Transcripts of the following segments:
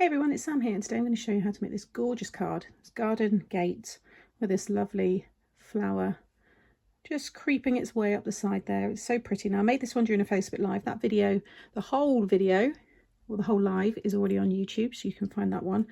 everyone, it's Sam here, and today I'm going to show you how to make this gorgeous card. It's garden gate with this lovely flower just creeping its way up the side there. It's so pretty. Now I made this one during a Facebook Live. That video, the whole video, or the whole live, is already on YouTube, so you can find that one.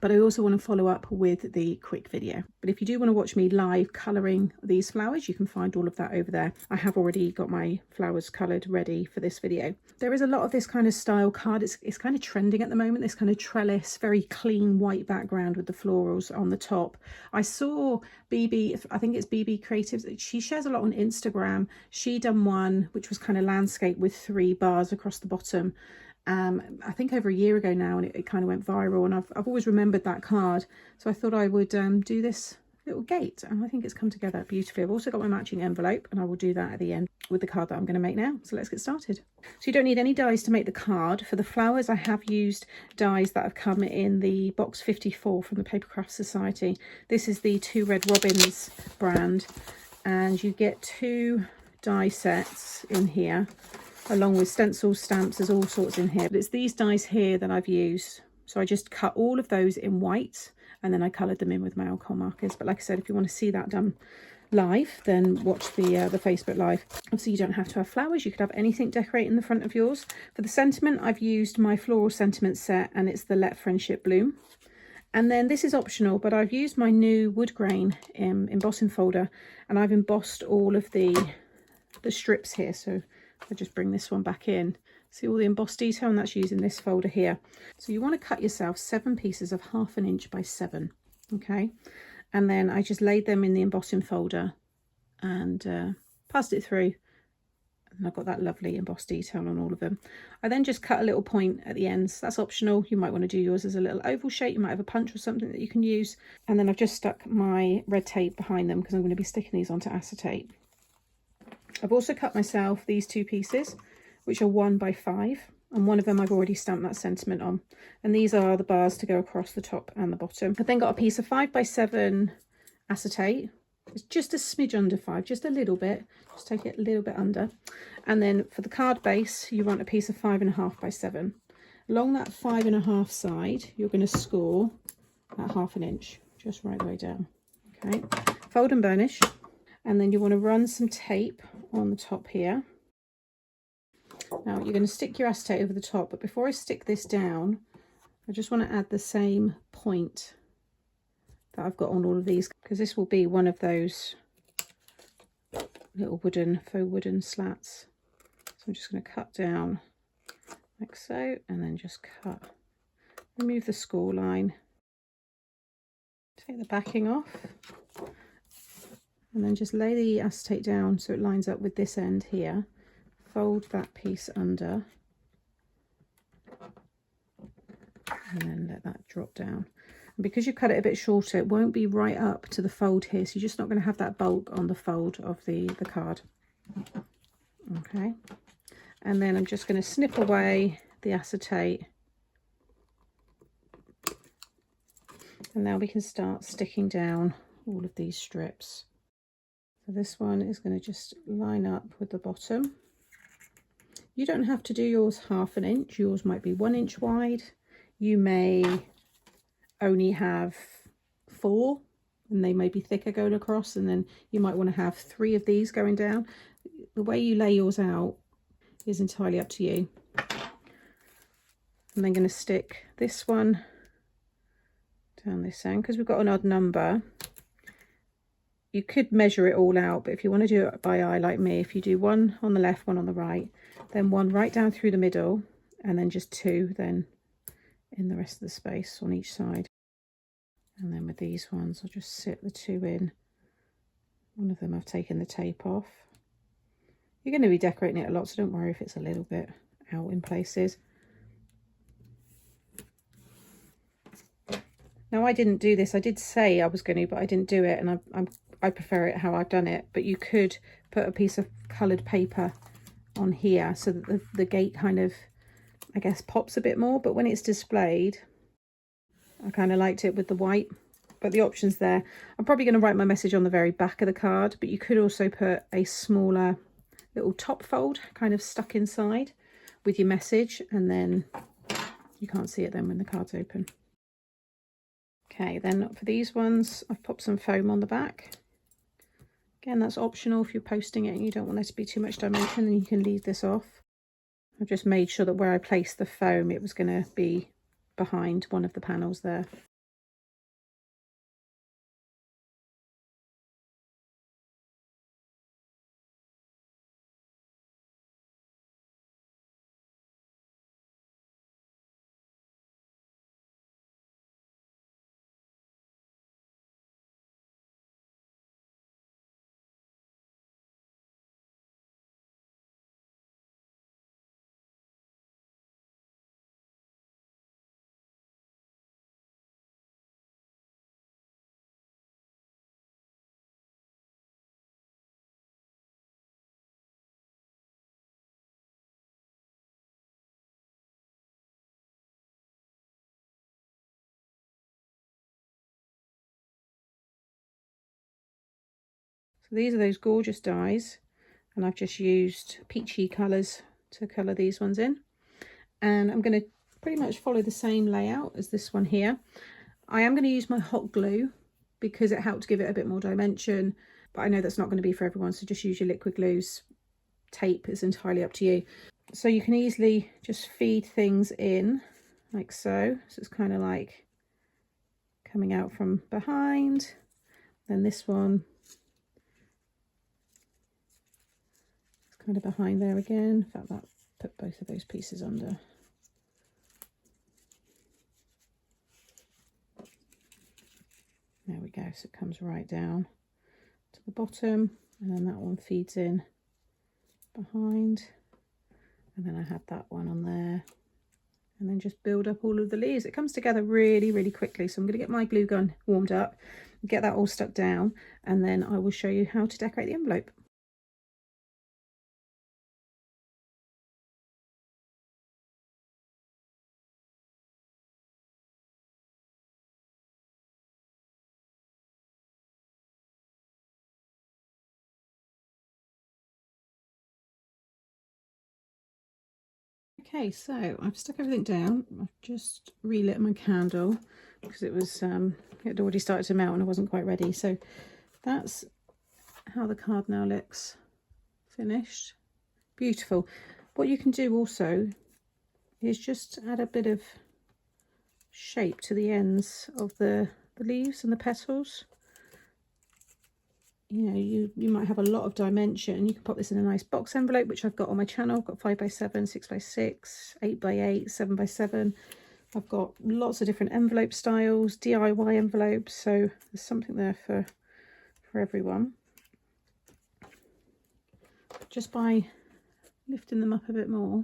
But I also want to follow up with the quick video. But if you do want to watch me live colouring these flowers, you can find all of that over there. I have already got my flowers coloured ready for this video. There is a lot of this kind of style card. It's kind of trending at the moment, this kind of trellis, very clean white background with the florals on the top. I saw BB, I think it's BB Creatives, she shares a lot on Instagram. She done one which was kind of landscape with 3 bars across the bottom. I think over a year ago now, and it kind of went viral, and I've always remembered that card, so I thought I would do this little gate, and I think it's come together beautifully. I've also got my matching envelope, and I will do that at the end with the card that I'm going to make now. So let's get started. So you don't need any dies to make the card. For the flowers, I have used dies that have come in the box 54 from the Papercraft Society. This is the 2 Red Robins brand, and you get 2 die sets in here, along with stencil stamps. There's all sorts in here, but it's these dies here that I've used. So I just cut all of those in white, and then I coloured them in with my alcohol markers. But like I said, if you want to see that done live, then watch the Facebook Live. Obviously you don't have to have flowers, you could have anything decorating the front of yours. For the sentiment, I've used my Floral Sentiments set, and it's the Let Friendship Bloom. And then this is optional, but I've used my new wood grain embossing folder, and I've embossed all of the strips here. So I'll just bring this one back in. See all the embossed detail, and that's using this folder here. So you want to cut yourself 7 pieces of 1/2 inch by 7, okay? And then I just laid them in the embossing folder and passed it through, and I've got that lovely embossed detail on all of them. I then just cut a little point at the ends. That's optional. You might want to do yours as a little oval shape. You might have a punch or something that you can use. And then I've just stuck my red tape behind them because I'm going to be sticking these onto acetate. I've also cut myself these 2 pieces, which are 1 by 5, and one of them I've already stamped that sentiment on, and these are the bars to go across the top and the bottom. I've then got a piece of 5 by 7 acetate. It's just a smidge under 5, just a little bit, just take it a little bit under. And then for the card base, you want a piece of 5.5 by 7. Along that 5.5 side, you're going to score at 1/2 inch, just right the way down. Okay, fold and burnish. And then you want to run some tape on the top here. Now you're going to stick your acetate over the top, but before I stick this down, I just want to add the same point that I've got on all of these, because this will be one of those little faux wooden slats. So I'm just going to cut down like so, and then just cut, remove the score line, take the backing off, and then just lay the acetate down so it lines up with this end here. Fold that piece under, and then let that drop down. And because you cut it a bit shorter, it won't be right up to the fold here, so you're just not going to have that bulk on the fold of the card. Okay, and then I'm just going to snip away the acetate, and now we can start sticking down all of these strips. So this one is going to just line up with the bottom. You don't have to do yours 1/2 inch. Yours might be 1 inch wide. You may only have 4, and they may be thicker going across, and then you might want to have 3 of these going down. The way you lay yours out is entirely up to you. I'm then going to stick this one down this end because we've got an odd number. You could measure it all out, but if you want to do it by eye like me, if you do 1 on the left, 1 on the right, then 1 right down through the middle, and then just 2 then in the rest of the space on each side. And then with these ones, I'll just sit the 2 in. One of them I've taken the tape off. You're going to be decorating it a lot, so don't worry if it's a little bit out in places. Now I didn't do this. I did say I was going to, but I didn't do it, and I prefer it how I've done it. But you could put a piece of coloured paper on here so that the gate kind of, I guess, pops a bit more. But when it's displayed, I kind of liked it with the white. But the option's there. I'm probably going to write my message on the very back of the card, but you could also put a smaller little top fold kind of stuck inside with your message, and then you can't see it then when the card's open. Okay, then for these ones, I've popped some foam on the back. Again, that's optional if you're posting it and you don't want there to be too much dimension, then you can leave this off. I've just made sure that where I placed the foam, it was going to be behind one of the panels there. So these are those gorgeous dies, and I've just used peachy colours to colour these ones in. And I'm going to pretty much follow the same layout as this one here. I am going to use my hot glue because it helped give it a bit more dimension, but I know that's not going to be for everyone, so just use your liquid glues. Tape is entirely up to you. So you can easily just feed things in like so. So it's kind of like coming out from behind. Then this one is kind of behind there again. In fact, that put both of those pieces under. There we go. So it comes right down to the bottom, and then that one feeds in behind, and then I had that one on there, and then just build up all of the leaves. It comes together really, really quickly. So I'm going to get my glue gun warmed up, get that all stuck down, and then I will show you how to decorate the envelope. Okay, so I've stuck everything down. I've just relit my candle because it was it had already started to melt and I wasn't quite ready. So that's how the card now looks finished. Beautiful. What you can do also is just add a bit of shape to the ends of the leaves and the petals. You know, you might have a lot of dimension. You can pop this in a nice box envelope, which I've got on my channel. I've got 5x7, 6x6, 8x8, 7x7. I've got lots of different envelope styles, DIY envelopes, so there's something there for everyone. Just by lifting them up a bit more,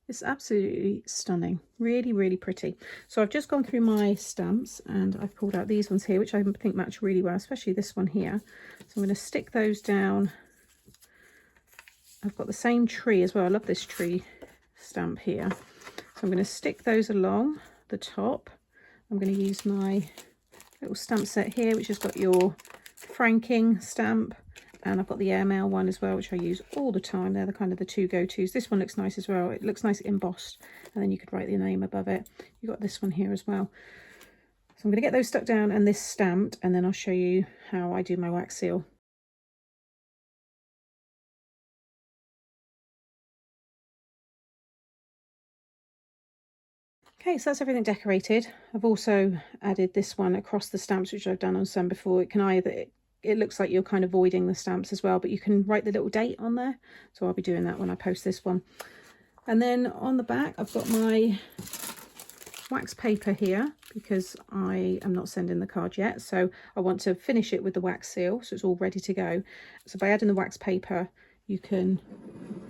it's absolutely stunning. Really, really pretty. So I've just gone through my stamps and I've pulled out these ones here, which I think match really well, especially this one here. So I'm going to stick those down. I've got the same tree as well. I love this tree stamp here. So I'm going to stick those along the top. I'm going to use my little stamp set here, which has got your franking stamp. And I've got the airmail one as well, which I use all the time. They're the kind of the two go-tos. This one looks nice as well. It looks nice embossed, and then you could write your name above it. You've got this one here as well. So I'm going to get those stuck down and this stamped, and then I'll show you how I do my wax seal. Okay, so that's everything decorated. I've also added this one across the stamps, which I've done on some before. It can either... It looks like you're kind of voiding the stamps as well, but you can write the little date on there. So I'll be doing that when I post this one. And then on the back, I've got my wax paper here because I am not sending the card yet. So I want to finish it with the wax seal, so it's all ready to go. So by adding the wax paper, you can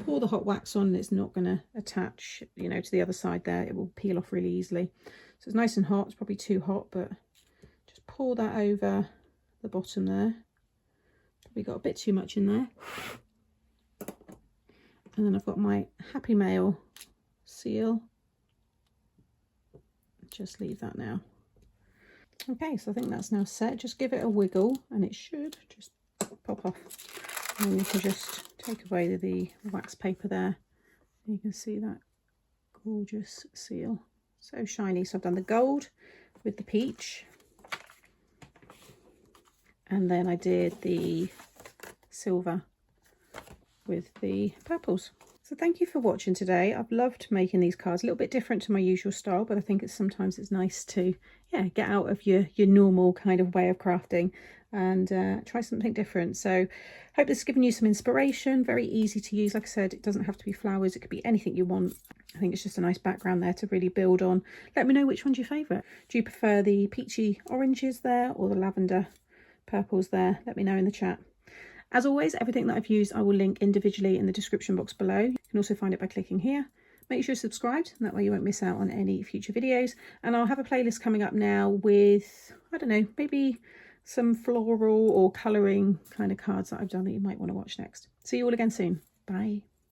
pour the hot wax on and it's not going to attach, you know, to the other side there. It will peel off really easily. So it's nice and hot. It's probably too hot, but just pour that over the bottom there. Probably got a bit too much in there. And then I've got my Happy Mail seal. Just leave that now. Okay, so I think that's now set. Just give it a wiggle and it should just pop off. And then you can just take away the wax paper there. You can see that gorgeous seal. So shiny. So I've done the gold with the peach, and then I did the silver with the purples. So thank you for watching today. I've loved making these cards, a little bit different to my usual style, but I think sometimes it's nice to get out of your normal kind of way of crafting and try something different. So hope this has given you some inspiration. Very easy to use. Like I said, it doesn't have to be flowers, it could be anything you want. I think it's just a nice background there to really build on. Let me know which one's your favourite. Do you prefer the peachy oranges there or the lavender purples there? Let me know in the chat. As always, everything that I've used I will link individually in the description box below. You can also find it by clicking here. Make sure you're subscribed, and that way you won't miss out on any future videos. And I'll have a playlist coming up now with, I don't know, maybe some floral or colouring kind of cards that I've done that you might want to watch next. See you all again soon. Bye.